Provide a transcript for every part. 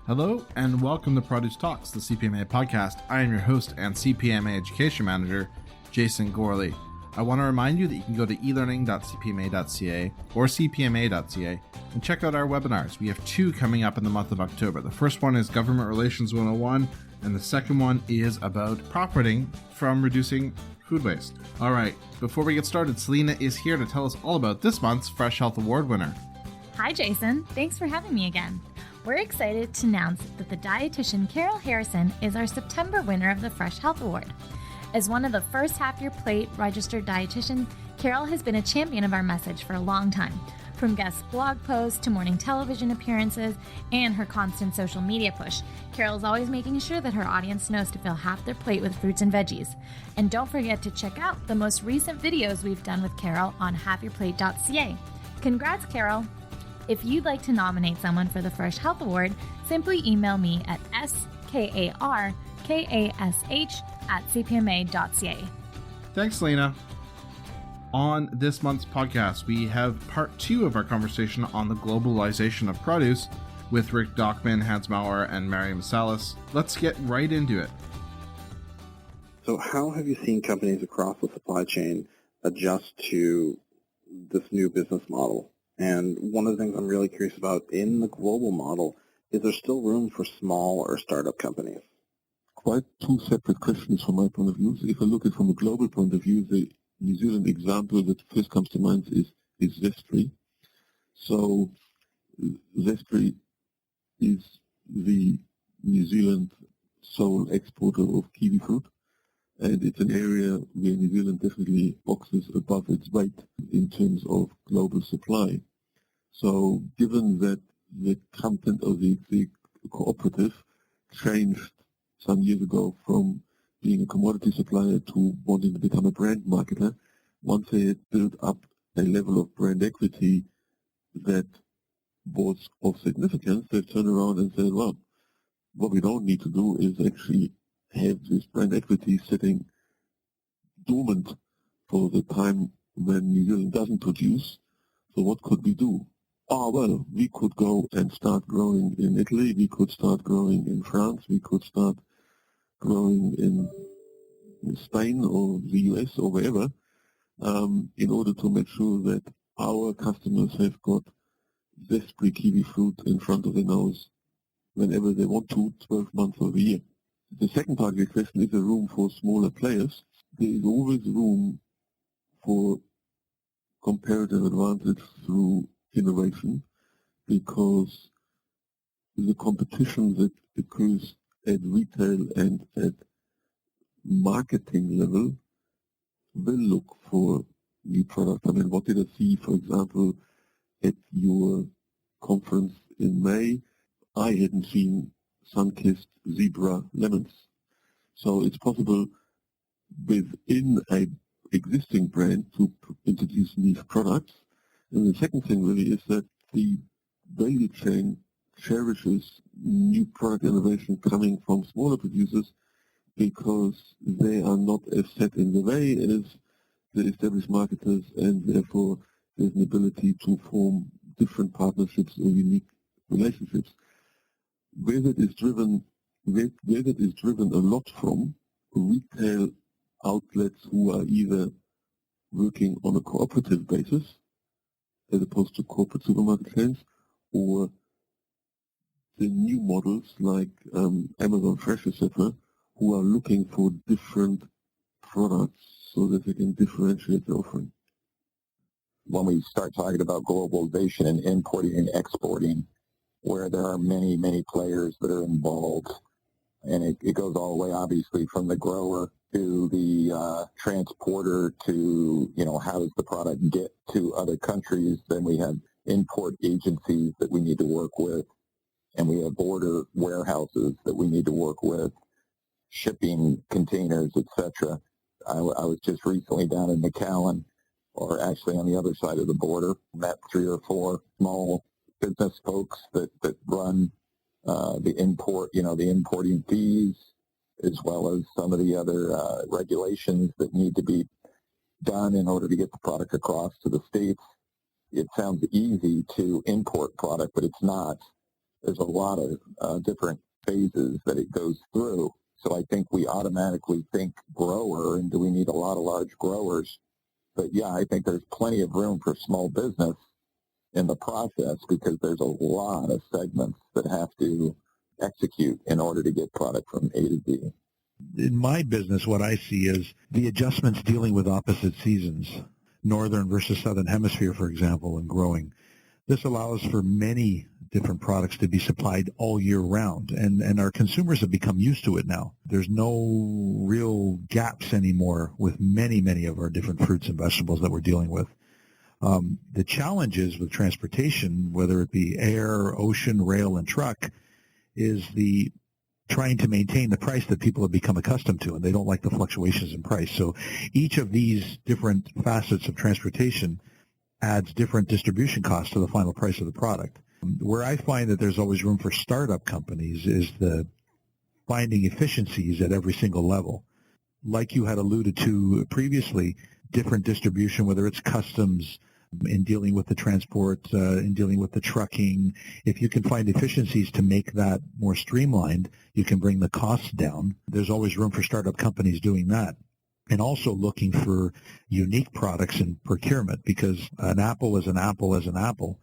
Hello and welcome to Produce Talks, the CPMA podcast. I am your host and CPMA Education Manager, Jason Gorley. I want to remind you that you can go to elearning.cpma.ca or cpma.ca and check out our webinars. We have two coming up in the month of October. The first one is Government Relations 101, and the second one is about profiting from reducing food waste. All right, before we get started, Selena is here to tell us all about this month's Fresh Health Award winner. Hi, Jason. Thanks for having me again. We're excited to announce that the dietitian Carol Harrison is our September winner of the Fresh Health Award. As one of the first Half Your Plate registered dietitians, Carol has been a champion of our message for a long time. From guest blog posts to morning television appearances and her constant social media push, Carol's always making sure that her audience knows to fill half their plate with fruits and veggies. And don't forget to check out the most recent videos we've done with Carol on halfyourplate.ca. Congrats, Carol! If you'd like to nominate someone for the Fresh Health Award, simply email me at skarkash@cpma.ca. Thanks, Selena. On this month's podcast, we have part 2 of our conversation on the globalization of produce with Rick Dachman, Hans Maurer, and Masellis. Let's get right into it. So how have you seen companies across the supply chain adjust to this new business model? And one of the things I'm really curious about in the global model, is there still room for small or startup companies? Quite two separate questions from my point of view. So if I look at it from a global point of view, the New Zealand example that first comes to mind is Zespri. So Zespri is the New Zealand sole exporter of kiwi fruit, and it's an area where New Zealand definitely boxes above its weight in terms of global supply. So given that the content of the cooperative changed some years ago from being a commodity supplier to wanting to become a brand marketer, once they had built up a level of brand equity that was of significance, they've turned around and said, well, what we don't need to do is actually have this brand equity sitting dormant for the time when New Zealand doesn't produce. So what could we do? Well, we could go and start growing in Italy, we could start growing in France, we could start growing in Spain or the US or wherever, in order to make sure that our customers have got Zespri kiwi fruit in front of their nose whenever they want to, 12 months of the year. The second part of your question, is there room for smaller players? There is always room for comparative advantage through innovation, because the competition that occurs at retail and at marketing level will look for new products. I mean, what did I see, for example, at your conference in May? I hadn't seen sun-kissed zebra lemons. So it's possible within a existing brand to introduce niche products. And the second thing really is that the value chain cherishes new product innovation coming from smaller producers, because they are not as set in the way as the established marketers, and therefore there's an ability to form different partnerships or unique relationships. Where that is driven a lot from retail outlets who are either working on a cooperative basis as opposed to corporate supermarket chains, or the new models like Amazon Fresh, etc., who are looking for different products so that they can differentiate their offering. When we start talking about globalization and importing and exporting, where there are many, many players that are involved, and it goes all the way, obviously, from the grower to the transporter to, how does the product get to other countries. Then we have import agencies that we need to work with, and we have border warehouses that we need to work with, shipping containers, etc. I was just recently down in McAllen, or actually on the other side of the border, met 3 or 4 small business folks that run the importing fees, as well as some of the other regulations that need to be done in order to get the product across to the States. It sounds easy to import product, but it's not. there's a lot of different phases that it goes through. So I think we automatically think grower, and do we need a lot of large growers? But yeah, I think there's plenty of room for small business in the process because there's a lot of segments that have to execute in order to get product from A to Z. In my business, what I see is the adjustments dealing with opposite seasons, northern versus southern hemisphere, for example, and growing. This allows for many different products to be supplied all year round, and our consumers have become used to it now. There's no real gaps anymore with many of our different fruits and vegetables that we're dealing with. The challenges with transportation, whether it be air, ocean, rail, and truck, is the trying to maintain the price that people have become accustomed to, and they don't like the fluctuations in price. So each of these different facets of transportation adds different distribution costs to the final price of the product. Where I find that there's always room for startup companies is the finding efficiencies at every single level. Like you had alluded to previously, different distribution, whether it's customs, in dealing with the transport, in dealing with the trucking. If you can find efficiencies to make that more streamlined, you can bring the costs down. There's always room for startup companies doing that. And also looking for unique products in procurement, because an apple is an apple is an apple,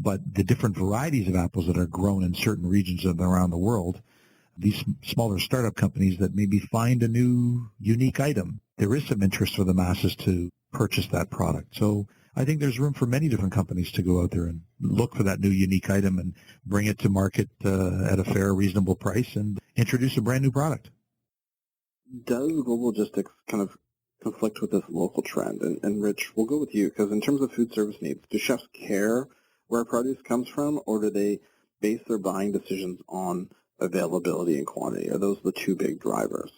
but the different varieties of apples that are grown in certain regions of around the world, these smaller startup companies that maybe find a new unique item, there is some interest for the masses to purchase that product. So I think there's room for many different companies to go out there and look for that new unique item and bring it to market at a fair, reasonable price and introduce a brand new product. Does global logistics kind of conflict with this local trend? And Rich, we'll go with you, because in terms of food service needs, do chefs care where produce comes from, or do they base their buying decisions on availability and quantity? Are those the two big drivers?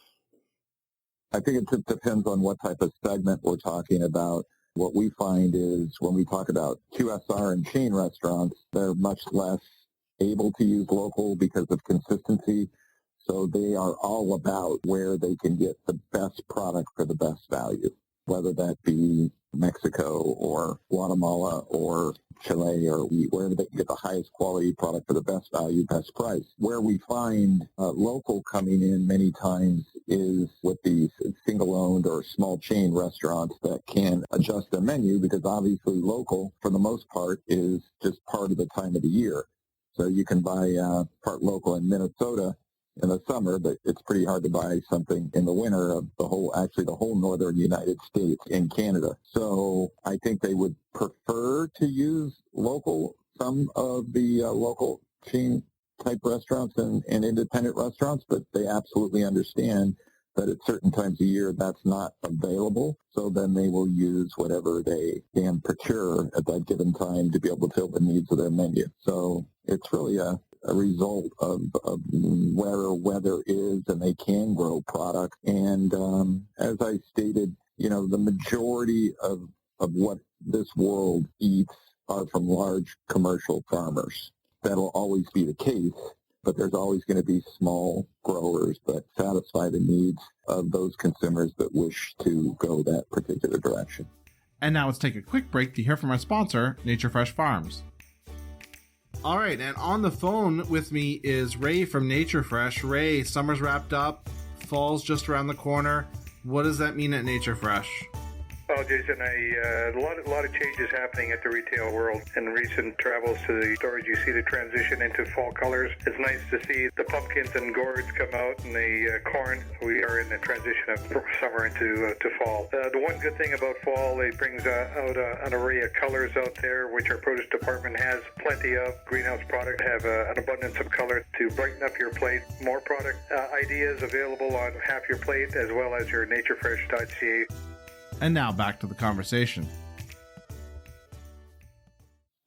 I think it depends on what type of segment we're talking about. What we find is when we talk about QSR and chain restaurants, they're much less able to use local because of consistency. So they are all about where they can get the best product for the best value, whether that be Mexico or Guatemala or Chile or wherever they can get the highest quality product for the best value, best price. Where we find local coming in many times is with these single-owned or small chain restaurants that can adjust their menu, because obviously local, for the most part, is just part of the time of the year. So you can buy part local in Minnesota in the summer, but it's pretty hard to buy something in the winter of the whole northern United States and Canada. So I think they would prefer to use some of the local chain type restaurants and independent restaurants, but they absolutely understand that at certain times of year that's not available. So then they will use whatever they can procure at that given time to be able to fill the needs of their menu. So it's really a result of where weather is, and they can grow product. And as I stated, the majority of what this world eats are from large commercial farmers. That'll always be the case, but there's always going to be small growers that satisfy the needs of those consumers that wish to go that particular direction. And now let's take a quick break to hear from our sponsor, Nature Fresh Farms. All right, and on the phone with me is Ray from Nature Fresh. Ray, summer's wrapped up, fall's just around the corner. What does that mean at Nature Fresh? Well, Jason, a lot of changes happening at the retail world. In recent travels to the stores, you see the transition into fall colors. It's nice to see the pumpkins and gourds come out, and the corn. We are in the transition of summer into fall. The one good thing about fall, it brings out an array of colors out there, which our produce department has plenty of. Greenhouse product have an abundance of color to brighten up your plate. More product ideas available on half your plate, as well as your naturefresh.ca. And now back to the conversation.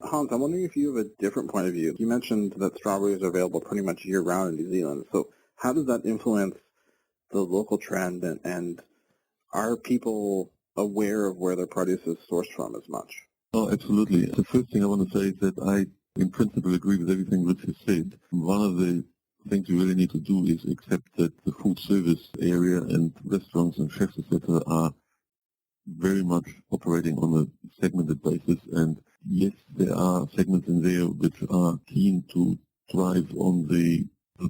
Hans, I'm wondering if you have a different point of view. You mentioned that strawberries are available pretty much year-round in New Zealand. So how does that influence the local trend, and are people aware of where their produce is sourced from as much? Oh, absolutely. The first thing I want to say is that I, in principle, agree with everything Rich has said. One of the things we really need to do is accept that the food service area and restaurants and chefs, etc., are very much operating on a segmented basis, and yes, there are segments in there which are keen to drive on the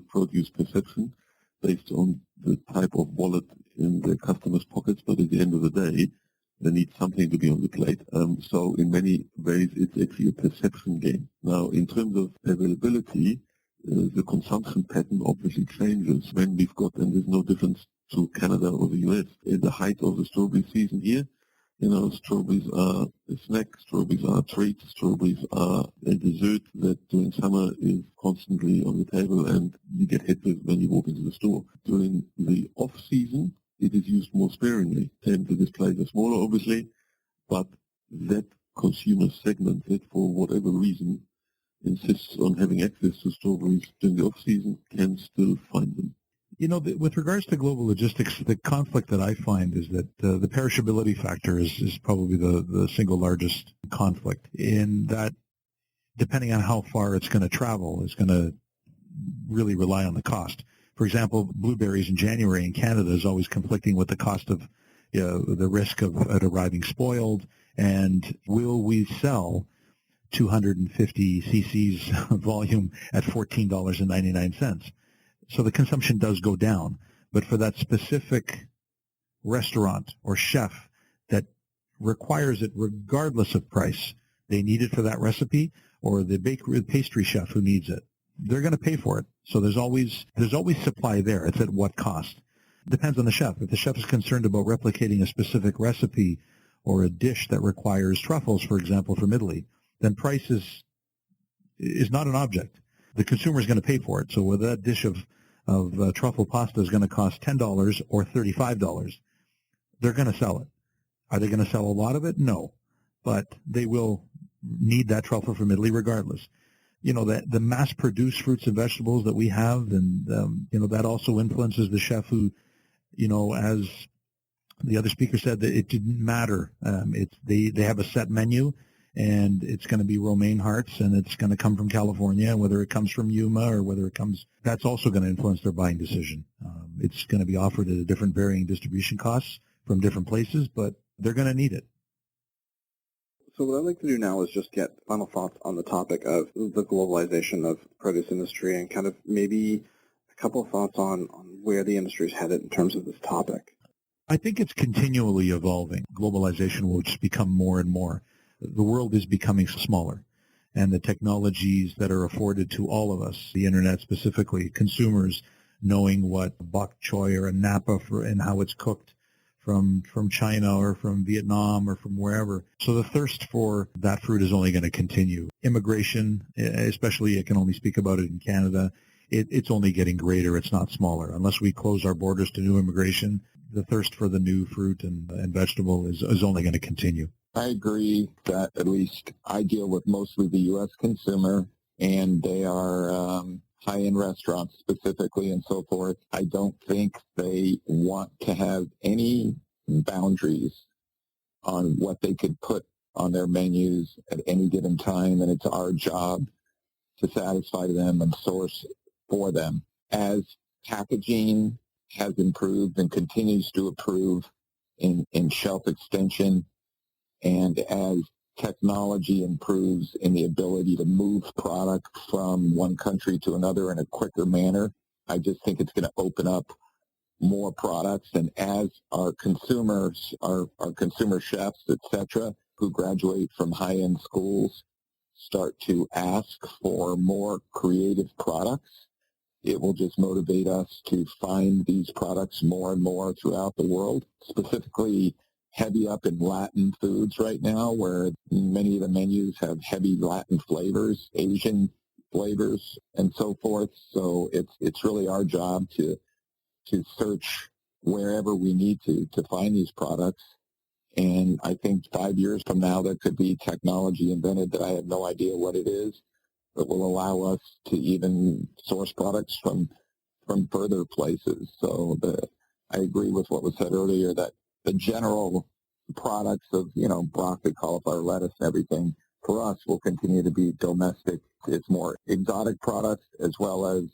produce perception based on the type of wallet in the customer's pockets, but at the end of the day, they need something to be on the plate. So in many ways, it's actually a perception game. Now, in terms of availability, the consumption pattern obviously changes when we've got, and there's no difference to Canada or the US, at the height of the strawberry season here. Strawberries are a snack, strawberries are a treat, strawberries are a dessert that during summer is constantly on the table and you get hit with when you walk into the store. During the off-season, it is used more sparingly, and the displays are smaller, obviously, but that consumer segment that, for whatever reason, insists on having access to strawberries during the off-season can still find them. With regards to global logistics, the conflict that I find is that the perishability factor is probably the single largest conflict, in that depending on how far it's going to travel is going to really rely on the cost. For example, blueberries in January in Canada is always conflicting with the cost of the risk of it arriving spoiled, and will we sell 250 cc's volume at $14.99? So the consumption does go down. But for that specific restaurant or chef that requires it regardless of price, they need it for that recipe, or the bakery, pastry chef who needs it, they're going to pay for it. So there's always supply there. It's at what cost? Depends on the chef. If the chef is concerned about replicating a specific recipe or a dish that requires truffles, for example, from Italy, then price is not an object. The consumer is going to pay for it. So whether that dish of truffle pasta is going to cost $10 or $35, they're going to sell it. Are they going to sell a lot of it? No. But they will need that truffle from Italy regardless. The mass-produced fruits and vegetables that we have, and, that also influences the chef who, as the other speaker said, that it didn't matter. They have a set menu, and it's going to be romaine hearts, and it's going to come from California, whether it comes from Yuma or whether it comes, that's also going to influence their buying decision. It's going to be offered at a different varying distribution costs from different places, but they're going to need it. So what I'd like to do now is just get final thoughts on the topic of the globalization of produce industry, and kind of maybe a couple of thoughts on where the industry is headed in terms of this topic. I think it's continually evolving. Globalization will just become more and more. The world is becoming smaller, and the technologies that are afforded to all of us, the internet specifically, consumers knowing what bok choy or a napa and how it's cooked from China or from Vietnam or from wherever. So the thirst for that fruit is only going to continue. Immigration, especially, I can only speak about it in Canada, it's only getting greater. It's not smaller. Unless we close our borders to new immigration, the thirst for the new fruit and vegetable is only going to continue. I agree that at least I deal with mostly the U.S. consumer, and they are high-end restaurants specifically and so forth. I don't think they want to have any boundaries on what they could put on their menus at any given time, and it's our job to satisfy them and source for them. As packaging has improved and continues to improve in shelf extension, and as technology improves in the ability to move product from one country to another in a quicker manner, I just think it's going to open up more products. And as our consumers, our consumer chefs, etc., who graduate from high-end schools start to ask for more creative products, it will just motivate us to find these products more and more throughout the world, specifically heavy up in Latin foods right now, where many of the menus have heavy Latin flavors, Asian flavors, and so forth. So it's really our job to search wherever we need to find these products. And I think 5 years from now, there could be technology invented that I have no idea what it is, that will allow us to even source products from further places. So I agree with what was said earlier, that the general products of, broccoli, cauliflower, lettuce, and everything, for us, will continue to be domestic. It's more exotic products as well as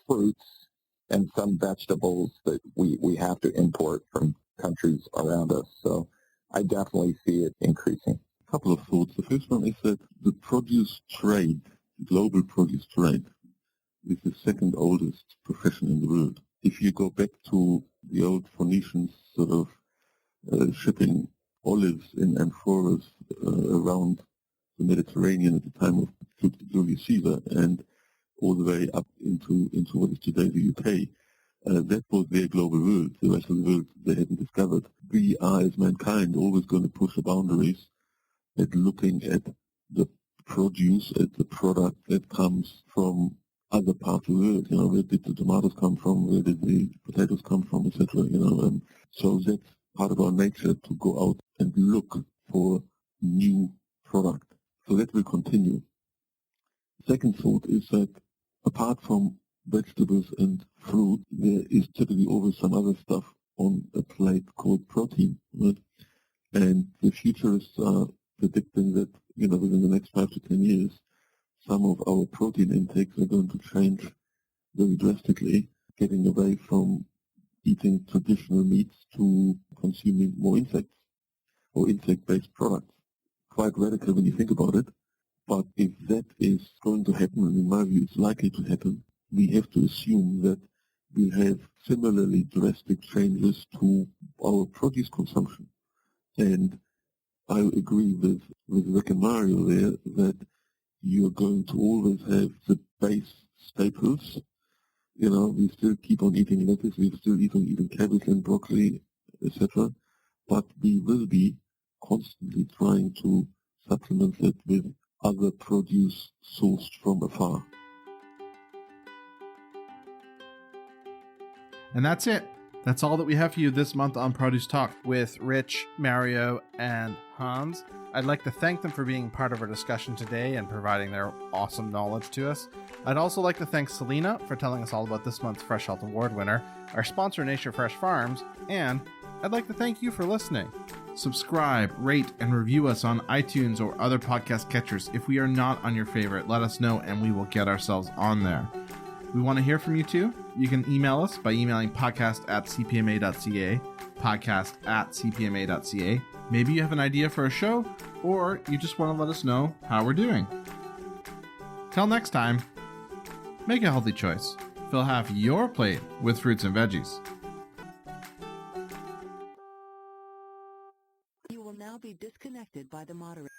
fruits and some vegetables that we have to import from countries around us. So I definitely see it increasing. A couple of thoughts. The first one is that the produce trade, global produce trade, is the second oldest profession in the world. If you go back to the old Phoenicians sort of shipping olives in amphoras around the Mediterranean at the time of Julius Caesar and all the way up into what is today the UK, that was their global world. The rest of the world they hadn't discovered. We are, as mankind, always going to push the boundaries at looking at the produce, at the product that comes from other parts of the world. You know, where did the tomatoes come from? Where did the potatoes come from, etc. You know, so that's part of our nature to go out and look for new product. So that will continue. Second thought is that apart from vegetables and fruit, there is typically always some other stuff on a plate called protein, right? And the futurists are predicting that, you know, within the next 5 to 10 years, some of our protein intakes are going to change very drastically, getting away from eating traditional meats to consuming more insects or insect-based products. Quite radical when you think about it. But if that is going to happen, and in my view it's likely to happen, we have to assume that we have similarly drastic changes to our produce consumption. And I agree with Rick and Mario there that you're going to always have the base staples. You know, we still keep on eating lettuce, we still keep on eating cabbage and broccoli, etc. But we will be constantly trying to supplement it with other produce sourced from afar. And that's it. That's all that we have for you this month on Produce Talk with Rich, Mario, and Hans. I'd like to thank them for being part of our discussion today and providing their awesome knowledge to us. I'd also like to thank Selena for telling us all about this month's Fresh Health Award winner, our sponsor Nature Fresh Farms, and I'd like to thank you for listening. Subscribe, rate, and review us on iTunes or other podcast catchers. If we are not on your favorite, let us know and we will get ourselves on there. We want to hear from you too. You can email us by emailing podcast@cpma.ca, podcast@cpma.ca. Maybe you have an idea for a show, or you just want to let us know how we're doing. Till next time, make a healthy choice. Fill half your plate with fruits and veggies. You will now be disconnected by the moderator.